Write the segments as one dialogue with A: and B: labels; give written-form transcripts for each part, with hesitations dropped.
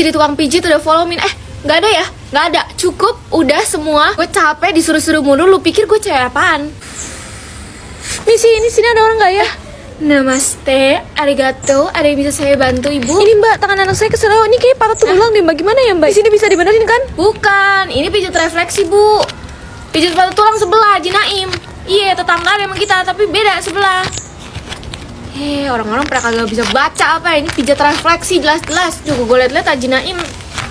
A: jadi tukang pijit udah follow me. Nggak ada ya? Nggak ada. Cukup, udah semua. Gue capek disuruh-suruh mulu. Lu pikir gue cewek apaan?
B: Misi, ini sini ada orang nggak ya?
A: Namaste, arigato. Ada yang bisa saya bantu, Ibu?
B: Ini Mbak, tangan anak saya keseleo. Ini kayak patah tulang deh Mbak. Gimana ya Mbak? Di sini bisa dibenerin kan?
A: Bukan, ini pijat refleksi, Bu. Pijat patah tulang sebelah, Haji Naim. Iya, tetangga memang kita, tapi beda sebelah. Orang-orang pada kagak bisa baca apa ya. Ini pijat refleksi jelas-jelas. Juga gue liat-liat Haji Naim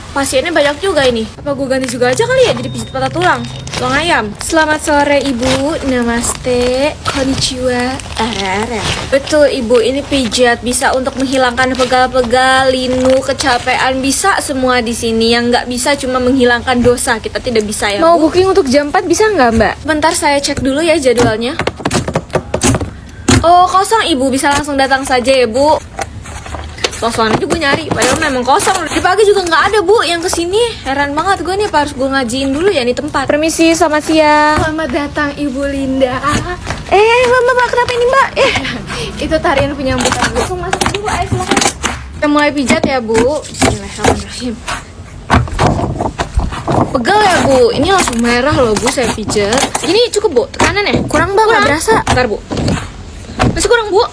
A: pasiennya banyak juga ini. Apa gue ganti juga aja kali ya jadi pijat patah tulang ayam. Selamat sore Ibu. Namaste, konnichiwa. Betul Ibu, ini pijat bisa untuk menghilangkan pegal-pegal, linu, kecapean, bisa semua di sini. Yang nggak bisa cuma menghilangkan dosa, kita tidak bisa ya.
B: Mau
A: Bu.
B: booking untuk jam 4 bisa nggak Mbak?
A: Bentar saya cek dulu ya jadwalnya. Oh kosong Ibu, bisa langsung datang saja ya Bu. Sosokan aja gue nyari, padahal memang kosong. Di pagi juga nggak ada Bu yang kesini. Heran banget gue nih, harus gue ngajiin dulu ya nih tempat.
B: Permisi, selamat siang.
A: Selamat datang Ibu Linda.
B: Mbak, kenapa ini Mbak?
A: Itu tarian penyambutan Bu. Langsung masuk dulu, ayo silakan. Kita mulai pijat ya Bu. Bismillahirrahmanirrahim. Pegel ya Bu, ini langsung merah loh Bu saya pijat. Ini cukup Bu, tekanan ya? Kurang Bang, nggak berasa. Bentar Bu. Masih kurang Bu.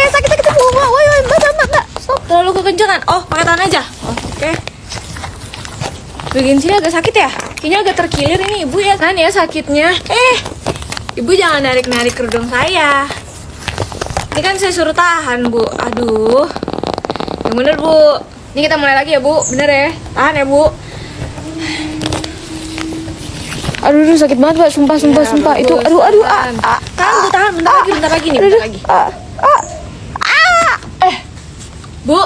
B: Sakit Bu. Woi, Mbak.
A: Stop, terlalu kekencangan. Oh, pakai tangan aja. Oh, oke. Bagian sini agak sakit ya? Kayaknya agak terkilir ini Ibu ya kan ya sakitnya. Ibu jangan narik-narik kerudung saya. Ini kan saya suruh tahan Bu. Aduh. Yang bener Bu. Ini kita mulai lagi ya Bu. Bener ya? Tahan ya Bu.
B: Aduh, sakit banget Mbak. Sumpah.
A: Ya,
B: Itu,
A: bagus, tahan. Bentar lagi nih. Bentar lagi. Bu,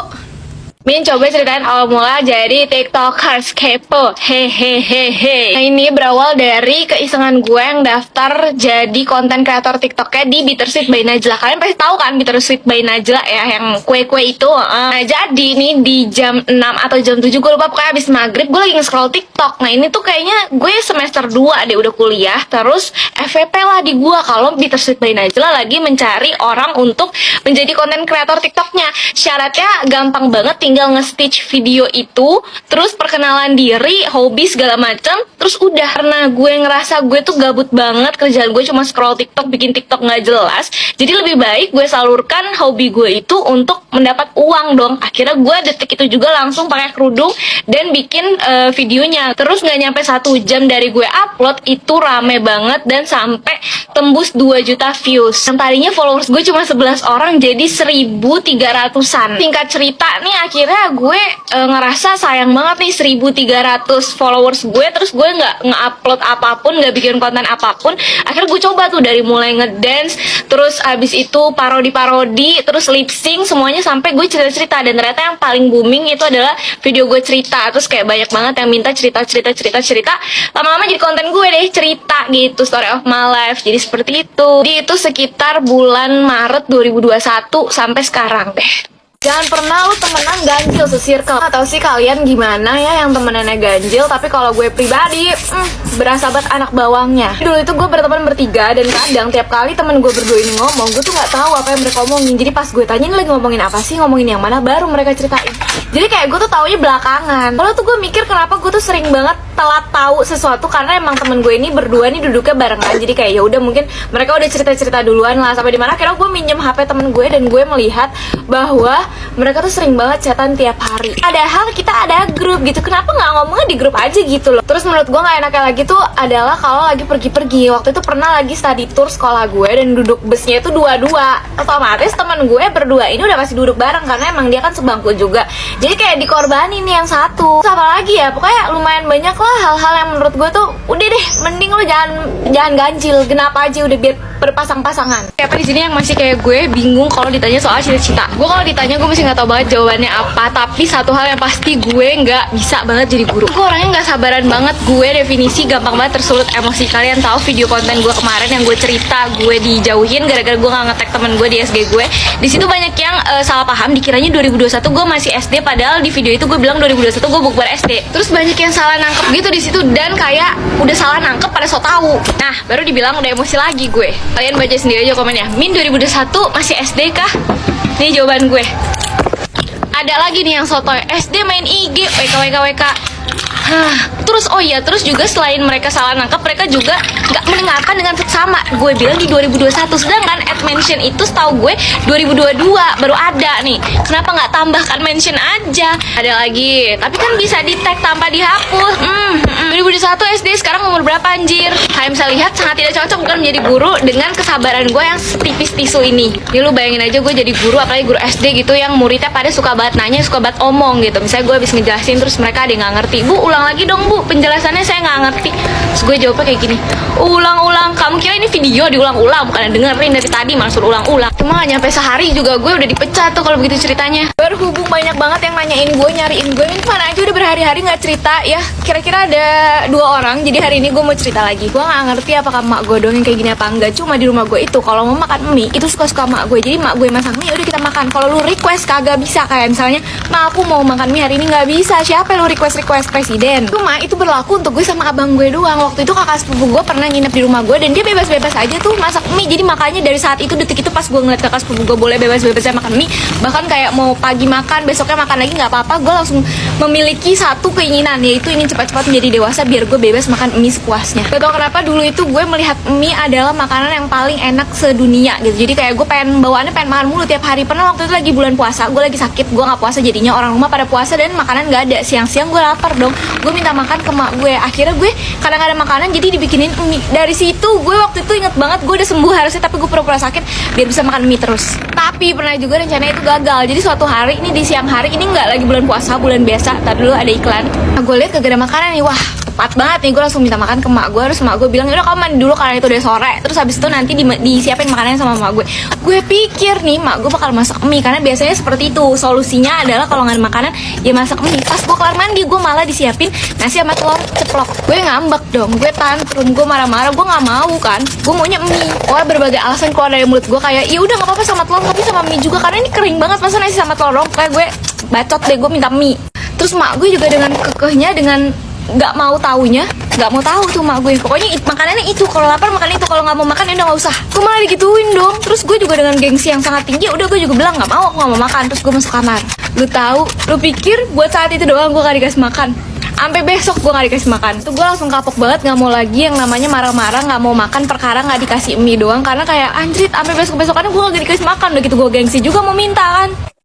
A: Min coba ceritain awal mula jadi tiktokers kepo. Hehehehe. Nah ini berawal dari keisengan gue yang daftar jadi konten kreator tiktoknya di Bittersweet by Najla. Kalian pasti tahu kan Bittersweet by Najla ya, yang kue-kue itu. Nah jadi nih di jam 6 atau jam 7 gue lupa, pokoknya abis maghrib gue lagi nge-scroll tiktok. Nah ini tuh kayaknya gue semester 2 deh udah kuliah. Terus FVP lah di gue kalau Bittersweet by Najla lagi mencari orang untuk menjadi konten kreator tiktoknya. Syaratnya gampang banget, tinggal nge-stitch video itu, terus perkenalan diri, hobi segala macam, terus udah. Karena gue ngerasa gue tuh gabut banget, kerjaan gue cuma scroll TikTok, bikin TikTok nggak jelas, jadi lebih baik gue salurkan hobi gue itu untuk mendapat uang dong. Akhirnya gue detik itu juga langsung pakai kerudung dan bikin videonya. Terus nggak nyampe 1 jam dari gue upload itu rame banget dan sampai tembus 2 juta views. Yang tadinya followers gue cuma 11 orang jadi 1.300-an. Singkat cerita nih, akhirnya gue ngerasa sayang banget nih 1.300 followers gue, terus gue nggak nge-upload apapun, nggak bikin konten apapun. Akhirnya gue coba tuh dari mulai ngedance, terus abis itu parodi-parodi, terus lip sync, semuanya sampai gue cerita-cerita. Dan ternyata yang paling booming itu adalah video gue cerita. Terus kayak banyak banget yang minta cerita. Lama-lama jadi konten gue deh, cerita gitu, story of my life. Jadi seperti itu. Jadi itu sekitar bulan Maret 2021 sampai sekarang deh. Jangan pernah lu temenan ganjil se-circle. Atau sih kalian gimana ya yang temenannya ganjil, tapi kalau gue pribadi berasa banget anak bawangnya. Dulu itu gue berteman bertiga, dan kadang tiap kali temen gue berdua ini ngomong, gue tuh nggak tahu apa yang mereka omongin. Jadi pas gue tanya lagi ngomongin apa sih, ngomongin yang mana, baru mereka ceritain. Jadi kayak gue tuh taunya belakangan. Kalau tuh gue mikir kenapa gue tuh sering banget telat tahu sesuatu, karena emang temen gue ini berdua nih duduknya barengan. Jadi kayak ya udah, mungkin mereka udah cerita-cerita duluan lah. Sampai dimana akhirnya gue minjem HP temen gue, dan gue melihat bahwa mereka tuh sering banget chatan tiap hari. Padahal kita ada grup gitu, kenapa nggak ngomongnya di grup aja gitu loh. Terus menurut gue nggak enaknya lagi tuh adalah kalau lagi pergi-pergi. Waktu itu pernah lagi study tour sekolah gue, dan duduk busnya itu dua-dua. Otomatis teman gue berdua ini udah pasti duduk bareng, karena emang dia kan sebangku juga. Jadi kayak dikorbanin nih yang satu. Terus apa lagi ya, pokoknya lumayan banyak lah hal-hal yang menurut gue tuh udah deh, mending lo jangan ganjil, genap aja udah, biar berpasang-pasangan. Siapa di sini yang masih kayak gue bingung kalau ditanya soal cita-cita? Gue kalau ditanya gue masih nggak tahu banget jawabannya apa. Tapi satu hal yang pasti, gue nggak bisa banget jadi guru. Gue orangnya nggak sabaran banget. Gue definisi gampang banget tersulut emosi. Kalian tahu video konten gue kemarin yang gue cerita gue dijauhin gara-gara gue nggak nge-tag temen gue di SG gue. Di situ banyak yang salah paham, dikiranya 2021 gue masih SD, padahal di video itu gue bilang 2021 gue bukber SD. Terus banyak yang salah nangkep gitu di situ, dan kayak udah salah nangkep pada so tahu. Nah baru dibilang udah emosi lagi gue. Kalian baca sendiri aja komennya. Min 2021 masih SD kah? Nih jawaban gue. ada lagi nih yang sotoy SD main IG WK. Terus juga selain mereka salah nangkap, mereka juga nggak mendengarkan dengan seksama. Gue bilang di 2021, sedangkan add mention itu setahu gue 2022 baru ada nih. Kenapa nggak tambahkan mention aja? Ada lagi, tapi kan bisa di tag tanpa dihapus. 2021 SD, sekarang umur berapa anjir? Kalian bisa lihat sangat tidak cocok bukan menjadi guru dengan kesabaran gue yang setipis tisu ini. Ya lu bayangin aja gue jadi guru, apalagi guru SD gitu yang muridnya pada suka banget nanya, suka banget omong gitu. Misalnya gue habis ngejelasin terus mereka ada yang nggak ngerti. Bu, ulang lagi dong bu, penjelasannya saya nggak ngerti. Terus gue jawabnya kayak gini, ulang-ulang. Kamu kira ini video diulang-ulang, bukan dengerin dari tadi malah suruh ulang-ulang. Cuma gak nyampe sehari juga gue udah dipecat tuh kalau begitu ceritanya. Berhubung banyak banget yang nanyain gue, nyariin gue, ini mana aja udah berhari-hari nggak cerita ya. Kira-kira ada 2 orang, jadi hari ini gue mau cerita lagi. Gue nggak ngerti apakah mak gue doang yang kayak gini apa enggak. Cuma di rumah gue itu kalau mau makan mie itu suka-suka mak gue. Jadi mak gue masak mie, udah kita makan. Kalau lu request kagak bisa, kayak misalnya, mak aku mau makan mie hari ini, nggak bisa. Siapa yang lu request presiden? Cuma itu berlaku untuk gue sama abang gue doang. Waktu itu kakak sepupu gue pernah nginep di rumah gue dan dia bebas-bebas aja tuh masak mie. Jadi makanya dari saat itu, detik itu pas gue ngeliat kakak sepupu gue boleh bebas-bebasnya makan mie, bahkan kayak mau pagi makan, besoknya makan lagi nggak apa-apa, gue langsung memiliki satu keinginan, yaitu ingin cepat-cepat menjadi dewasa biar gue bebas makan mie sepuasnya. Gak tau kenapa dulu itu gue melihat mie adalah makanan yang paling enak sedunia gitu. Jadi kayak gue bawaannya pengen makan mulu tiap hari. Pernah waktu itu lagi bulan puasa, gue lagi sakit, gue nggak puasa, jadinya orang rumah pada puasa dan makanan nggak ada. Siang-siang gue lapar dong, gue minta makan ke mak gue. Akhirnya gue kadang ada makanan jadi dibikinin mie. Dari situ gue waktu itu inget banget, gue udah sembuh harusnya, tapi gue pura-pura sakit biar bisa makan mie terus. Tapi pernah juga rencananya itu gagal. Jadi suatu hari ini di siang hari, ini nggak lagi bulan puasa, bulan biasa. Tadi dulu ada iklan, nah, gue lihat kagak ada makanan nih. Wah, tepat banget nih, gue langsung minta makan ke mak gue. Terus mak gue bilang, udah kamu mandi dulu karena itu udah sore. Terus habis itu nanti disiapin makanannya sama mak gue. Gue pikir nih mak gue bakal masak mie, karena biasanya seperti itu. Solusinya adalah kalau nggak ada makanan ya masak mie. Pas gue kelar mandi, gue malah disiapin nasi sama telur ceplok. Gue ngambek dong, gue tantrum, gue marah-marah, gue nggak mau kan, gue maunya mie. Wah, berbagai alasan keluar dari mulut gue, kayak ya udah nggak apa-apa sama telur, tapi sama mie juga karena ini kering banget, masa nasi sama telur dong. Kayak gue bacot deh, gue minta mie. Terus mak gue juga dengan kekehnya, dengan nggak mau taunya, nggak mau tahu tuh mak gue. Pokoknya makanannya itu, kalau lapar makan itu, kalau nggak mau makan ya udah nggak usah. Gue malah digituin dong. Terus gue juga dengan gengsi yang sangat tinggi, udah gue juga bilang nggak mau, aku nggak mau makan. Terus gue masuk kamar. Lu tahu, lu pikir buat saat itu doang gue gak dikasih makan? Sampai besok gue gak dikasih makan. Tuh gue langsung kapok banget, nggak mau lagi yang namanya marah-marah nggak mau makan perkara nggak dikasih mie doang. Karena kayak anjrit, sampai besok-besokannya gue gak dikasih makan. Udah gitu gue gengsi juga mau minta kan.